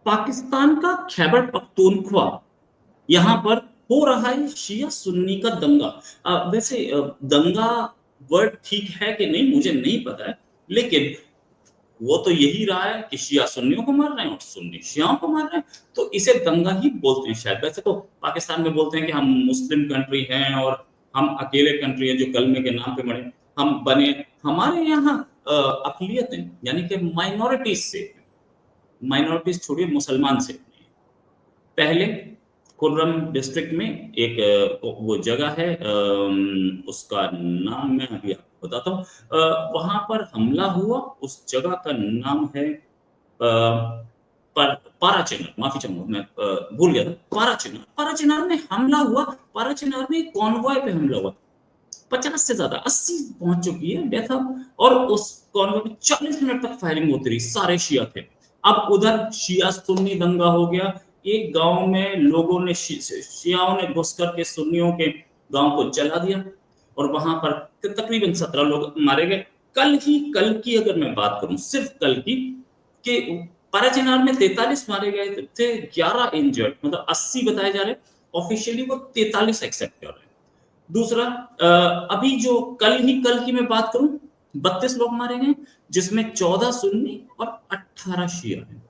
पाकिस्तान का खैबर पख्तूनख्वा, यहाँ पर हो रहा है शिया सुन्नी का दंगा। वैसे दंगा वर्ड ठीक है कि नहीं मुझे नहीं पता है, लेकिन वो तो यही रहा है कि शिया सुन्नियों को मार रहे हैं और सुन्नी शियाओं को मार रहे हैं, तो इसे दंगा ही बोलते हैं शायद। वैसे तो पाकिस्तान में बोलते हैं कि हम मुस्लिम कंट्री हैं और हम अकेले कंट्री हैं जो कलमे के नाम पे मरे, हम बने। हमारे यहाँ अकलियतें यानी कि माइनॉरिटीज से, माइनॉरिटीज छोड़िए मुसलमान से पहले कुर्रम डिस्ट्रिक्ट में एक वो जगह है, उसका नाम मैं अभी आपको बताता हूँ। वहां पर हमला हुआ, उस जगह का नाम है पाराचीनार, माफी चाहूंगा मैं भूल गया था। पाराचीनार, पाराचीनार में हमला हुआ। पाराचीनार में कॉन्वॉय पे हमला हुआ, 50 से ज्यादा 80 पहुंच चुकी है डेथ अब, और उस कॉन्वॉय में 40 मिनट तक फायरिंग होती रही, सारे शिया थे। अब उधर शिया सुन्नी दंगा हो गया, एक गांव में लोगों ने शियाओं ने घुस करके सुन्नियों के गांव को जला दिया और वहां पर तकरीबन 17 लोग मारे गए। कल की अगर मैं बात करूं, सिर्फ कल की, कि पाराचीनार में 43 मारे गए थे, 11 इंजर्ड, मतलब 80 बताए जा रहे, ऑफिशियली वो 43 एक्सेप्ट कर रहे हैं। दूसरा, अभी जो कल की मैं बात करूं, 32 लोग मारे गए, जिसमें 14 सुन्नी और 18 शिया हैं।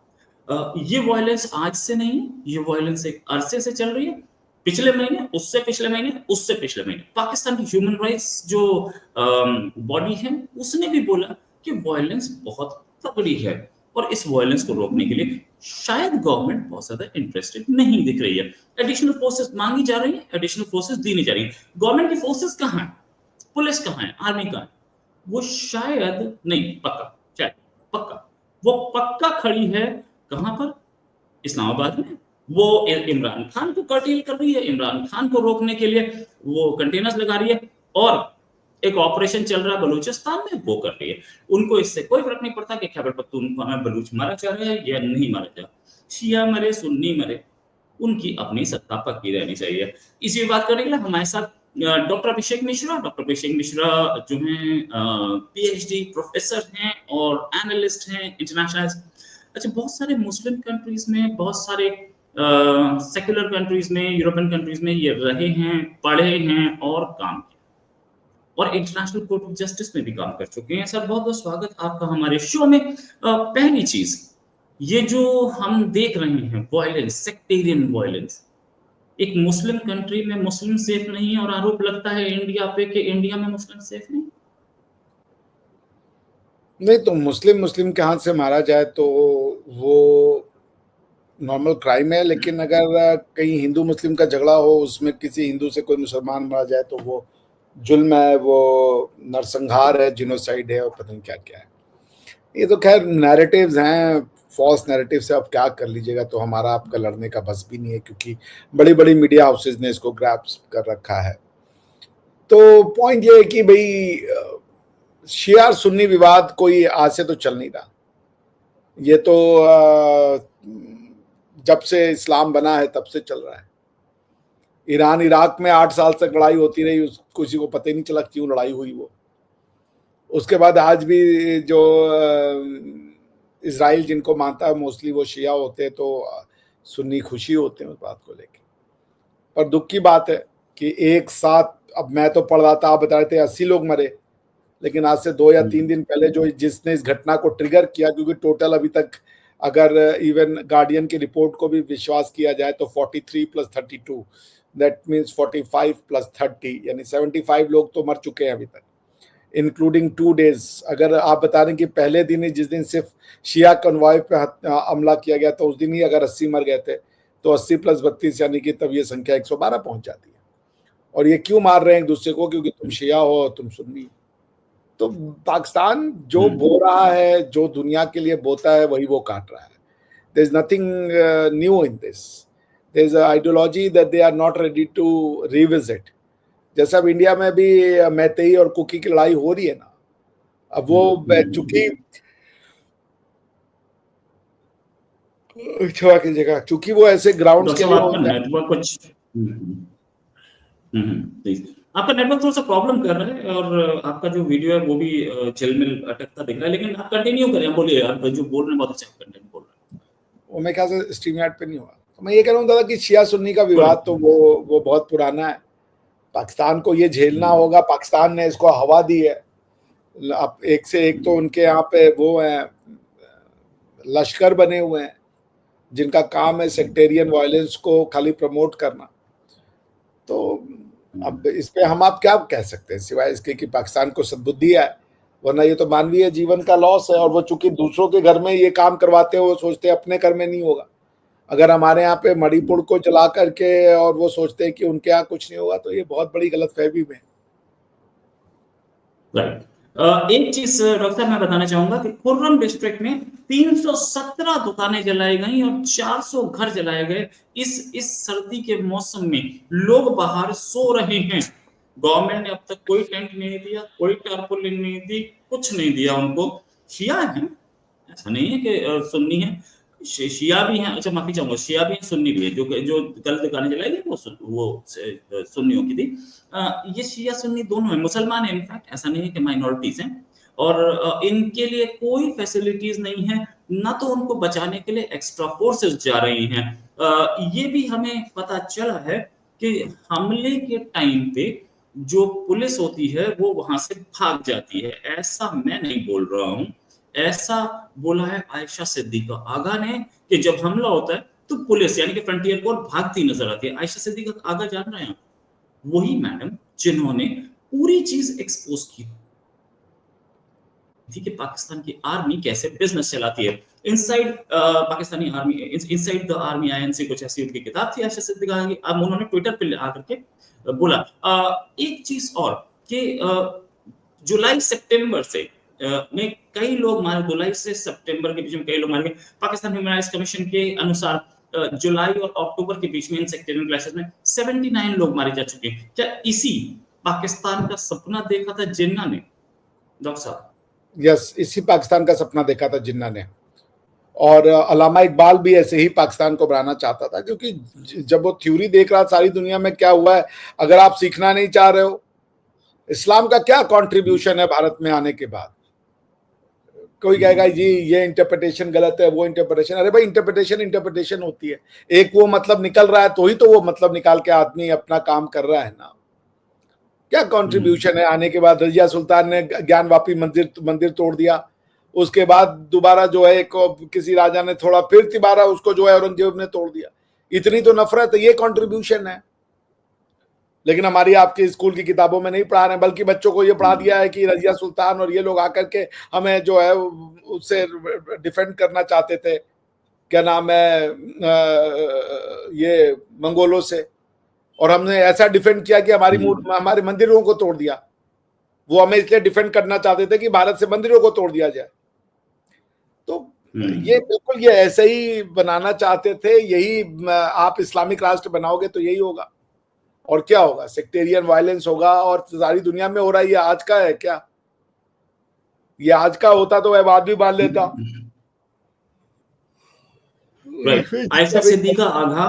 ये वायलेंस आज से नहीं है, ये वायलेंस एक अरसे से चल रही है। पिछले महीने, उससे पिछले महीने, उससे पिछले महीने पाकिस्तान की ह्यूमन राइट्स जो बॉडी है उसने भी बोला कि वायलेंस बहुत तगड़ी है, और इस वायलेंस को रोकने के लिए शायद गवर्नमेंट बहुत ज्यादा इंटरेस्टेड नहीं दिख रही है। एडिशनल फोर्सेस मांगी जा रही है, एडिशनल फोर्सेस दी नहीं जा रही है। गवर्नमेंट की फोर्सेस कहाँ है, पुलिस कहाँ है, आर्मी कहाँ है? वो शायद नहीं, पक्का शायद, पक्का वो पक्का खड़ी है कहां पर, इस्लामाबाद में। वो इमरान खान को कर्टेल कर रही है, इमरान खान को रोकने के लिए वो कंटेनर्स लगा रही है, और एक ऑपरेशन चल रहा है बलूचिस्तान में, वो कर रही है। उनको इससे कोई फर्क नहीं पड़ता कि खैबर पख्तूनख्वा में बलूच मारा जा रहा है या नहीं मारा जा रहा, शिया मरे सुन्नी मरे, उनकी अपनी सत्ता पक्की रहनी चाहिए। इसी बात करने के लिए हमारे साथ डॉक्टर अभिषेक मिश्रा, जो हैं पीएचडी प्रोफेसर हैं और एनालिस्ट हैं इंटरनेशनल। अच्छा, बहुत सारे मुस्लिम कंट्रीज में, बहुत सारे सेक्युलर कंट्रीज में, यूरोपियन कंट्रीज में ये रहे हैं, पढ़े हैं और काम किया, और इंटरनेशनल कोर्ट ऑफ जस्टिस में भी काम कर चुके हैं। सर बहुत बहुत स्वागत आपका हमारे शो में। पहली चीज, ये जो हम देख रहे हैं वायलेंस, सेक्टेरियन वायलेंस, एक मुस्लिम कंट्री में मुस्लिम सेफ नहीं है, और आरोप लगता है इंडिया पे कि इंडिया में मुस्लिम सेफ नहीं। नहीं तो मुस्लिम के हाथ से मारा जाए तो वो नॉर्मल क्राइम है, लेकिन अगर कहीं हिंदू मुस्लिम का झगड़ा हो, उसमें किसी हिंदू से कोई मुसलमान मारा जाए तो वो जुल्म है, वो नरसंहार है, जिनोसाइड है, और पता नहीं क्या क्या है। ये तो खैर नैरेटिव्स हैं, फॉल्स नैरेटिव से आप क्या कर लीजिएगा, तो हमारा आपका लड़ने का बस भी नहीं है, क्योंकि बड़ी बड़ी मीडिया हाउसेज ने इसको ग्रैप्स कर रखा है। तो पॉइंट ये है कि भाई शिया सुन्नी विवाद कोई आज से तो चल नहीं रहा, ये तो जब से इस्लाम बना है तब से चल रहा है। ईरान इराक में 8 साल तक लड़ाई होती रही, किसी को पता ही नहीं चला क्यों लड़ाई हुई वो। उसके बाद आज भी जो इजराइल जिनको मानता है मोस्टली वो शिया होते हैं, तो सुन्नी खुशी होते हैं उस बात को लेके। पर दुख की बात है कि एक साथ, अब मैं तो पढ़ रहा था, आप बता रहे थे 80 लोग मरे, लेकिन आज से 2 या 3 दिन पहले जो जिसने इस घटना को ट्रिगर किया, क्योंकि टोटल अभी तक अगर इवन गार्डियन की रिपोर्ट को भी विश्वास किया जाए तो 43 + 32, दैट मीन्स 45 + 30, यानी 75 लोग तो मर चुके हैं अभी तक, इंक्लूडिंग 2 डेज। अगर आप बता रहे हैं कि पहले दिन ही, जिस दिन सिर्फ शिया कन्वॉय पे हमला किया गया, तो उस दिन ही अगर 80 मर गए थे, तो 80 + 32 यानी कि तब ये संख्या 112 पहुंच जाती है। और ये क्यों मार रहे हैं एक दूसरे को? क्योंकि तुम शिया हो, तुम सुन्नी। तो पाकिस्तान जो बो रहा है, जो दुनिया के लिए बोता है, वही वो काट रहा है। There is nothing new in this. There is an ideology that they are not ready to revisit. जैसा अब इंडिया में भी मैतेई और कुकी की लड़ाई हो रही है ना, अब वो चूंकि क्षमा कीजिएगा, चूंकि वो ऐसे ग्राउंड्स के लिए होता है। आपका नेटवर्क थोड़ा सा प्रॉब्लम कर रहा है, और आपका जो वीडियो है वो भी झिलमिल अटकता दिख रहा है, लेकिन आप कंटिन्यू करें, बोलिए, आप जो बोल रहे हैं बहुत अच्छा कंटेंट बोल रहे हैं। वो मेरे ख्याल से स्ट्रीम यार्ड पे नहीं हुआ। तो मैं ये कह रहा हूँ दादा कि शिया सुन्नी का विवाद तो वो बहुत पुराना है, पाकिस्तान को ये झेलना होगा, पाकिस्तान ने इसको हवा दी है। अब एक से एक तो उनके यहाँ पे वो हैं, लश्कर बने हुए हैं जिनका काम है सेक्टेरियन वायलेंस को खाली प्रमोट करना। तो अब इस पे हम आप क्या कह सकते हैं सिवाय इसके कि पाकिस्तान को सद्बुद्धि है, वरना ये तो मानवीय जीवन का लॉस है। और वो चूंकि दूसरों के घर में ये काम करवाते हैं, वो सोचते हैं अपने घर में नहीं होगा। अगर हमारे यहाँ पे मणिपुर को जला करके और वो सोचते हैं कि उनके यहाँ कुछ नहीं होगा, तो ये बहुत बड़ी गलतफहमी में। राइट। एक चीज डॉक्टर साहब मैं बताना चाहूंगा कि खुर्रम डिस्ट्रिक्ट में 317 दुकानें जलाई गई और 400 घर जलाए गए। इस सर्दी के मौसम में लोग बाहर सो रहे हैं। गवर्नमेंट ने अब तक कोई टेंट नहीं दिया, कोई टारपुलिन नहीं दी, कुछ नहीं दिया उनको। शिया है, ऐसा नहीं है कि सुन्नी है, शिया भी हैं। अच्छा माफी चाहूंगा, शिया भी हैं, सुन्नी भी है। जो कल दुकानें जलाई गई वो सुन्नियों की थी। ये शिया सुन्नी दोनों है, मुसलमान है इनफैक्ट, ऐसा नहीं है कि माइनॉरिटीज हैं। और इनके लिए कोई फैसिलिटीज नहीं है, ना तो उनको बचाने के लिए एक्स्ट्रा फोर्सेस जा रही हैं। ये भी हमें पता चला है कि हमले के टाइम पे जो पुलिस होती है वो वहां से भाग जाती है। ऐसा मैं नहीं बोल रहा हूं, ऐसा बोला है आयशा सिद्दीका आगा ने कि जब हमला होता है तो पुलिस यानी कि फ्रंटियर फोर्स भागती नजर आती है। आयशा सिद्दीका आगा जान रहे हैं, वही मैडम जिन्होंने पूरी चीज एक्सपोज की थी कि पाकिस्तान की आर्मी कैसे बिजनेस चलाती है। Inside Pakistani army, inside the army INC, कुछ ऐसी उनकी किताब थी आयशा सिद्दीका की। अब उन्होंने ट्विटर पे आकर के बोला एक चीज और कि जुलाई सितंबर से में कई लोग मारे, जुलाई से सितंबर के बीच में कई लोग मारे गए। पाकिस्तान ह्यूमन राइट्स कमीशन के अनुसार जुलाई और अक्टूबर के बीच में इन सेक्टेरियन क्लैशेस में 79 लोग मारे जा चुके हैं। क्या इसी पाकिस्तान का सपना देखा था जिन्ना ने डॉक्टर साहब? यस, इसी पाकिस्तान का सपना देखा था जिन्ना ने। और अल्लामा इकबाल भी ऐसे ही पाकिस्तान को बनाना चाहता था, क्योंकि जब वो थ्योरी देख रहा सारी दुनिया में क्या हुआ है, अगर आप सीखना नहीं चाह रहे हो, इस्लाम का क्या कंट्रीब्यूशन है भारत में आने के बाद। कोई कहेगा जी ये इंटरप्रिटेशन गलत है, वो इंटरप्रिटेशन, अरे भाई इंटरप्रिटेशन होती है। एक वो मतलब निकल रहा है तो ही तो वो मतलब निकाल के आदमी अपना काम कर रहा है ना। क्या कंट्रीब्यूशन है आने के बाद? रजिया सुल्तान ने ज्ञानवापी मंदिर तोड़ दिया, उसके बाद दोबारा जो है किसी राजा ने थोड़ा फिर तिबारा उसको जो है औरंगजेब ने तोड़ दिया। इतनी तो नफरत है, ये कंट्रीब्यूशन है। लेकिन हमारी आपके स्कूल की किताबों में नहीं पढ़ा रहे, बल्कि बच्चों को ये पढ़ा दिया है कि रजिया सुल्तान और ये लोग आकर के हमें जो है उससे डिफेंड करना चाहते थे, क्या नाम है, ये मंगोलों से, और हमने ऐसा डिफेंड किया कि हमारे मंदिरों को तोड़ दिया। वो हमें इसलिए डिफेंड करना चाहते थे कि भारत से मंदिरों को तोड़ दिया जाए। तो ये बिल्कुल ये ऐसे ही बनाना चाहते थे। यही आप इस्लामिक राष्ट्र बनाओगे तो यही होगा, और क्या होगा? सेक्टेरियन वायलेंस होगा। और सारी दुनिया में हो रहा है, ये आज का है क्या? ये आज का होता तो वह बात भी मान लेता। आयशा सिद्दीका आगा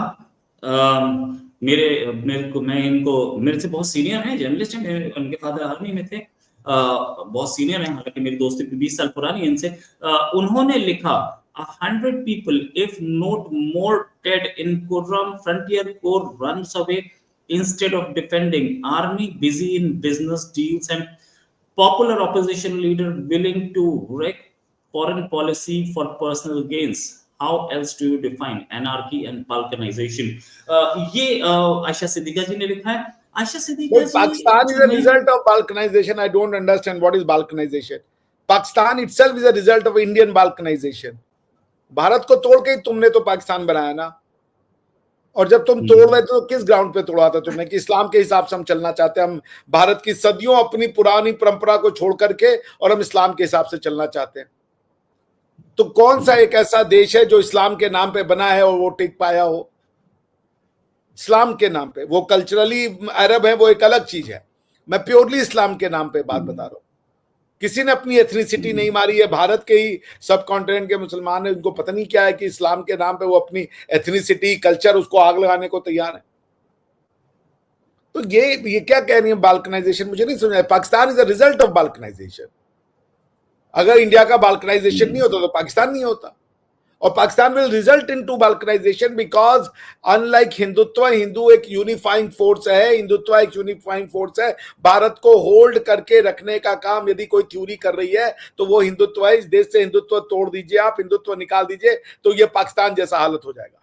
मेरे से बहुत सीनियर हैं, जर्नलिस्ट हैं। उनके फादर आर्मी में थे, बहुत सीनियर हैं, हालांकि मेरी दोस्ती 20 साल पुरानी है इनसे। उन्होंने लिखा 100 people if not more dead in Kurram frontier corps runs away instead of defending, army busy in business deals and popular opposition leader willing to wreck foreign policy for personal gains. How else do you define anarchy and balkanization? ये आयशा सिद्दीका जी ने लिखा है। Ayesha Siddiqa ji, Pakistan is a result of balkanization. I don't understand what is balkanization. Pakistan itself is a result of Indian balkanization. Bharat को तोड़ के तुमने तो पाकिस्तान बनाया ना। और जब तुम तोड़ रहे थे तो किस ग्राउंड पे तोड़ा था तुमने? कि इस्लाम के हिसाब से हम चलना चाहते हैं, हम भारत की सदियों अपनी पुरानी परंपरा को छोड़ करके और हम इस्लाम के हिसाब से चलना चाहते हैं। तो कौन सा एक ऐसा देश है जो इस्लाम के नाम पे बना है और वो टिक पाया हो? इस्लाम के नाम पे, वो कल्चरली अरब है, वो एक अलग चीज है। मैं प्योरली इस्लाम के नाम पे बात बता रहा हूं। किसी ने अपनी एथनिसिटी नहीं मारी है। भारत के ही सब कॉन्टिनेंट के मुसलमान है, उनको पता नहीं क्या है कि इस्लाम के नाम पे वो अपनी एथनिसिटी, कल्चर, उसको आग लगाने को तैयार है। तो ये क्या कह रही है बाल्कनाइजेशन? मुझे नहीं समझ। Pakistan is a result of balkanisation. अगर इंडिया का बाल्कनाइजेशन नहीं होता तो पाकिस्तान नहीं होता। और Pakistan will result into balkanisation because unlike Hindutva, Hindu एक यूनिफाइंग फोर्स है, हिंदुत्व एक यूनिफाइंग फोर्स है। भारत को होल्ड करके रखने का काम यदि कोई थ्योरी कर रही है तो वो हिंदुत्व है। इस देश से हिंदुत्व तोड़ दीजिए, आप हिंदुत्व निकाल दीजिए तो ये पाकिस्तान जैसा हालत हो जाएगा।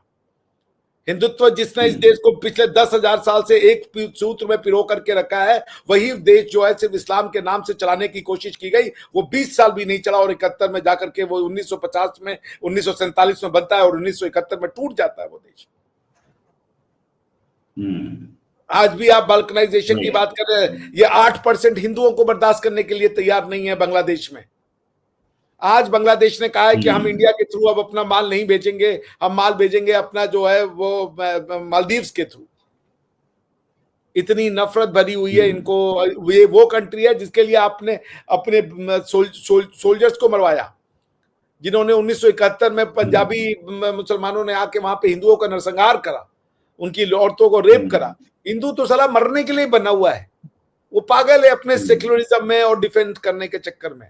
हिंदुत्व जिसने इस देश को पिछले 10,000 साल से एक सूत्र में पिरो करके रखा है, वही देश जो है सिर्फ इस्लाम के नाम से चलाने की कोशिश की गई, वो 20 साल भी नहीं चला और 71 में जाकर के वो 1950 में 1947 में बनता है और 1971 में टूट जाता है वो देश। आज भी आप बाल्कनाइजेशन की बात कर रहे हैं, ये 8% हिंदुओं को बर्दाश्त करने के लिए तैयार नहीं है बांग्लादेश में। आज बांग्लादेश ने कहा है कि हम इंडिया के थ्रू अब अपना माल नहीं भेजेंगे, हम माल भेजेंगे अपना जो है वो मालदीव्स के थ्रू। इतनी नफरत भरी हुई है इनको। ये वो कंट्री है जिसके लिए आपने अपने सोल्जर्स को मरवाया, जिन्होंने 1971 में पंजाबी मुसलमानों ने आके वहां पे हिंदुओं का नरसंहार करा, उनकी औरतों को रेप करा। हिंदू तो साला मरने के लिए बना हुआ है, वो पागल है अपने सेक्युलरिज्म में और डिफेंड करने के चक्कर में।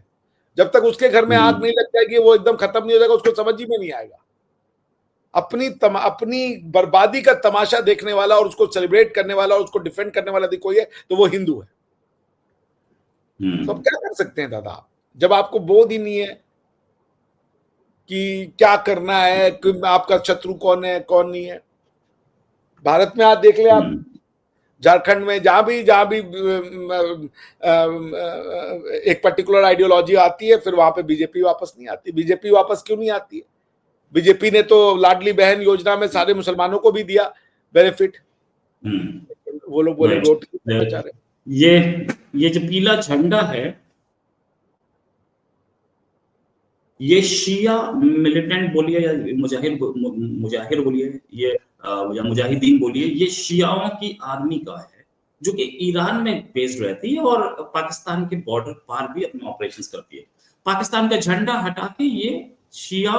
जब तक उसके घर में आग नहीं लग जाएगी वो एकदम खत्म नहीं हो जाएगा, उसको समझ ही में नहीं आएगा। अपनी बर्बादी का तमाशा देखने वाला और उसको सेलिब्रेट करने वाला और उसको डिफेंड करने वाला यदि कोई है तो वो हिंदू है। तो अब क्या कर सकते हैं दादा, जब आपको बोध ही नहीं है कि क्या करना है, कि आपका शत्रु कौन है कौन नहीं है। भारत में आज देख ले आप, झारखंड में जहां भी एक पर्टिकुलर आइडियोलॉजी आती है, फिर वहां पे बीजेपी वापस नहीं आती। बीजेपी वापस क्यों नहीं आती है? बीजेपी ने तो लाडली बहन योजना में सारे मुसलमानों को भी दिया बेनिफिट, वो लोग बोले वोट बेचारे। ये जो पीला झंडा है, ये शिया मिलिटेंट बोलिए या मुजाहिर बोलिए, ये या मुजाहिदीन बोलिए, ये शियाओं की आर्मी का है जो कि ईरान में बेस्ड रहती है और पाकिस्तान के बॉर्डर पार भी अपने ऑपरेशंस करती है। पाकिस्तान का झंडा हटा के ये शिया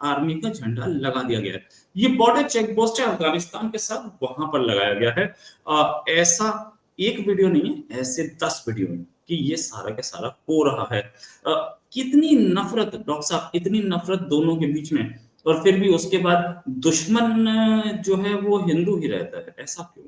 आर्मी का झंडा लगा दिया गया है। ये बॉर्डर चेक पोस्ट है अफगानिस्तान के साथ, वहां पर लगाया गया है। ऐसा एक वीडियो नहीं है, ऐसे 10 वीडियो है कि ये सारा का सारा हो रहा है। कितनी नफरत डॉक्टर साहब, इतनी नफरत दोनों के बीच में, और फिर भी उसके बाद दुश्मन जो है वो हिंदू ही रहता है, ऐसा क्यों?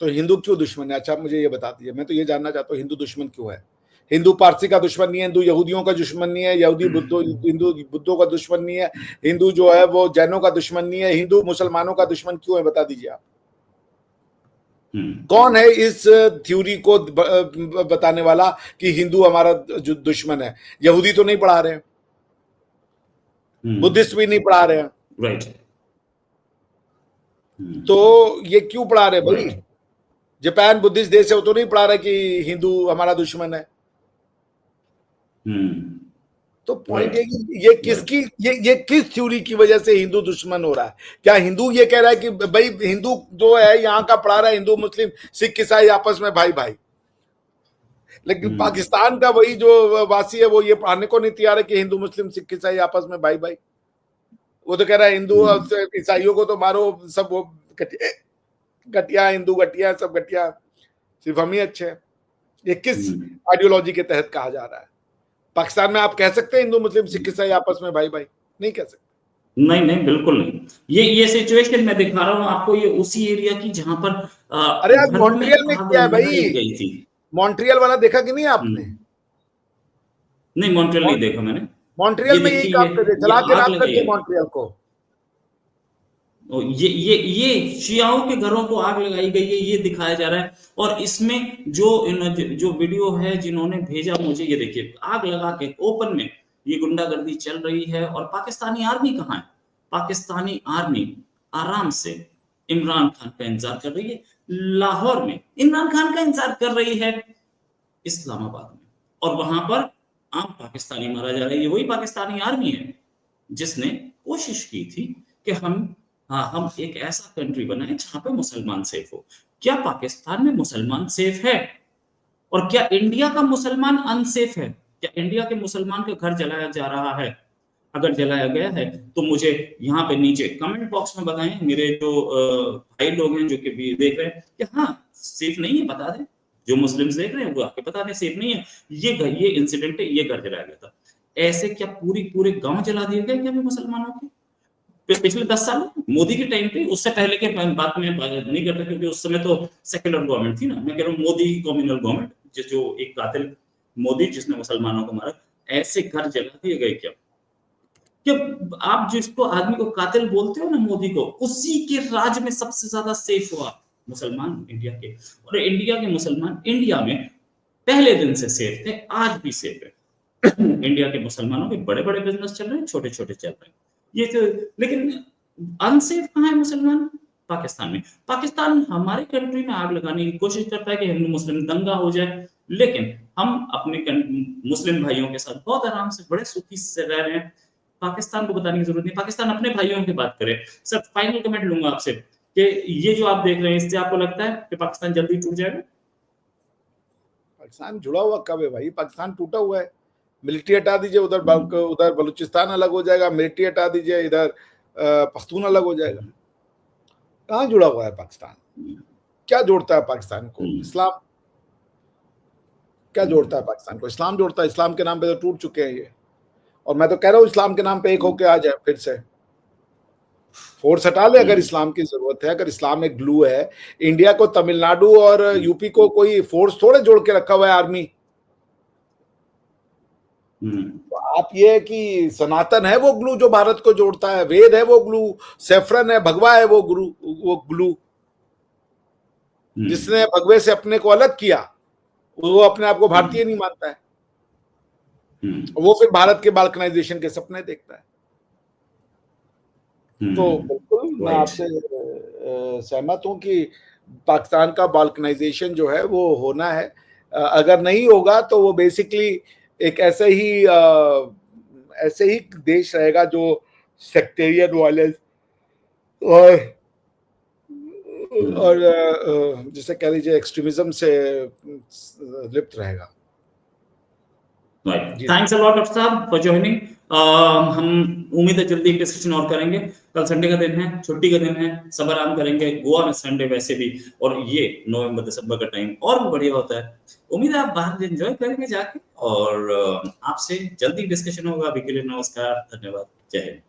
तो हिंदू क्यों दुश्मन है? अच्छा आप मुझे ये बता दीजिए, मैं तो ये जानना चाहता हूँ हिंदू दुश्मन क्यों है। हिंदू पारसी का दुश्मन नहीं है, हिंदू यहूदियों का दुश्मन नहीं है, हिंदू बुद्धों का दुश्मन नहीं है, हिंदू जो है वो जैनों का दुश्मन नहीं है, हिंदू मुसलमानों का दुश्मन क्यों है, बता दीजिए आप। कौन है इस थ्योरी को बताने वाला कि हिंदू हमारा दुश्मन है? यहूदी तो नहीं पढ़ा रहे हैं, बुद्धिस्ट भी नहीं पढ़ा रहे हैं, राइट। तो ये क्यों पढ़ा रहे भाई? जापान बुद्धिस्ट देश है, वो तो नहीं पढ़ा रहे कि हिंदू हमारा दुश्मन है। तो पॉइंट है कि ये किसकी ये किस थ्योरी की वजह से हिंदू दुश्मन हो रहा है? क्या हिंदू ये कह रहा है कि भाई हिंदू जो है यहाँ का पढ़ा रहा है, हिंदू मुस्लिम सिख ईसाई आपस में भाई भाई, लेकिन पाकिस्तान का वही जो वासी है वो ये पढ़ाने को नहीं तैयार है कि हिंदू मुस्लिम सिख ईसाई आपस में भाई भाई। वो तो कह रहा है हिंदू ईसाइयों को तो मारो, सब वो घटिया हिंदू, घटिया सब घटिया, सिर्फ हम ही अच्छे हैं। ये किस आइडियोलॉजी के तहत कहा जा रहा है? पाकिस्तान में आप कह सकते हैं हिंदू मुस्लिम सिख ईसाई आपस में भाई भाई? नहीं कह सकते। नहीं बिल्कुल नहीं। ये सिचुएशन मैं दिखा रहा हूँ आपको, ये उसी एरिया की जहां पर अरे आज मॉन्ट्रियल में क्या है भाई? मॉन्ट्रियल वाला देखा कि नहीं आपने? नहीं, मॉन्ट्रियल नहीं देखा मैंने। मॉन्ट्रियल में यही काम करते, जला के राख करके मॉन्ट्रियल को। ये शियाओं के घरों को आग लगाई गई है, ये दिखाया जा रहा है। और इसमें जो वीडियो है जिन्होंने भेजा मुझे, ये देखिए आग लगा के ओपन में ये गुंडागर्दी चल रही है। और पाकिस्तानी आर्मी कहाँ है? पाकिस्तानी आर्मी आराम से इमरान खान का इंतजार कर रही है, लाहौर में इमरान खान का इंतजार कर रही है, इस्लामाबाद में, और वहां पर आम पाकिस्तानी मारा जा रहा है। ये वही पाकिस्तानी आर्मी है जिसने कोशिश की थी कि हम एक ऐसा कंट्री बनाए जहां पे मुसलमान सेफ हो। क्या पाकिस्तान में मुसलमान सेफ है? और क्या इंडिया का मुसलमान अनसेफ है? क्या इंडिया के मुसलमान का घर जलाया जा रहा है? अगर जलाया गया है तो मुझे यहाँ पे नीचे कमेंट बॉक्स में बताएं, मेरे जो भाई लोग हैं जो कि भी देख रहे हैं, कि हाँ सेफ नहीं है, बता दें। जो मुस्लिम्स देख रहे हैं वो आके बता दें सेफ नहीं है, ये इंसिडेंट है, ये घर जलाया गया था। ऐसे क्या पूरे गांव जला दिए गए क्या मुसलमानों के? पिछले 10 साल मोदी के टाइम पे, उससे पहले के बात में नहीं करता क्योंकि उस समय तो सेक्युलर गवर्नमेंट थी ना। मैं कह रहा हूँ मोदी की कम्युनल गवर्नमेंट, जो एक कातिल मोदी जिसने मुसलमानों को मारा, ऐसे घर जला दिए गए क्या? कि आप जिसको आदमी को कातिल बोलते हो ना, मोदी को, उसी के राज में सबसे ज्यादा सेफ हुआ मुसलमान इंडिया के। और इंडिया के मुसलमान इंडिया में पहले दिन से सेफ थे, आज भी सेफ है। इंडिया के मुसलमानों के बड़े बड़े बिजनेस चल रहे हैं, छोटे छोटे चल रहे हैं, ये तो। लेकिन अनसेफ कहाँ है मुसलमान? पाकिस्तान में। पाकिस्तान हमारे कंट्री में आग लगाने की कोशिश करता है कि हिंदू मुस्लिम दंगा हो जाए, लेकिन हम अपने मुस्लिम भाइयों के साथ बहुत आराम से बड़े सुखी से रह रहे हैं। पाकिस्तान को बताने की जरूरत नहीं, पाकिस्तान अपने भाइयों की बात करे। सर फाइनल कमेंट लूंगा आपसे कि ये जो आप देख रहे हैं, इससे आपको लगता है कि पाकिस्तान जल्दी टूट जाएगा? पाकिस्तान जुड़ा हुआ कब है भाई? पाकिस्तान टूटा हुआ है। मिलिट्री हटा दीजिए, उधर बलूचिस्तान अलग हो जाएगा, मिलिट्री हटा दीजिए, इधर पख्तून अलग हो जाएगा। कहाँ जुड़ा हुआ है पाकिस्तान? क्या जोड़ता है पाकिस्तान को? इस्लाम। क्या जोड़ता है पाकिस्तान को? इस्लाम जोड़ता है। इस्लाम के नाम पे तो टूट चुके हैं ये। और मैं तो कह रहा हूँ इस्लाम के नाम पे एक होके आ जाए फिर से, फोर्स हटा ले अगर इस्लाम की जरूरत है। अगर इस्लाम एक ग्लू है, इंडिया को तमिलनाडु और यूपी को कोई फोर्स थोड़े जोड़ के रखा हुआ है आर्मी। तो आप ये है कि सनातन है वो ग्लू जो भारत को जोड़ता है, वेद है वो ग्लू, सेफ्रन है, भगवा है वो ग्लू जिसने भगवे से अपने को अलग किया, वो अपने आप को भारतीय नहीं मानता है। वो फिर भारत के बाल्कनाइजेशन के सपने देखता है। तो बिल्कुल मैं आपसे सहमत हूं कि पाकिस्तान का बाल्कनाइजेशन जो है वो होना है। अगर नहीं होगा तो वो बेसिकली एक ऐसे ही देश रहेगा जो सेक्टेरियन वायलेंस और जिसे कह लीजिए एक्सट्रीमिज्म से लिप्त रहेगा। थैंक्स अ लॉट डॉक्टर साहब फॉर ज्वाइनिंग। हम उम्मीद है जल्दी डिस्कशन और करेंगे। कल संडे का दिन है, छुट्टी का दिन है, सब आराम करेंगे। गोवा में संडे वैसे भी, और ये नवंबर दिसंबर का टाइम और भी बढ़िया होता है। उम्मीद है आप बाहर एंजॉय करेंगे जाके, और आपसे जल्दी डिस्कशन होगा। अभी के लिए नमस्कार, धन्यवाद, जय हिंद।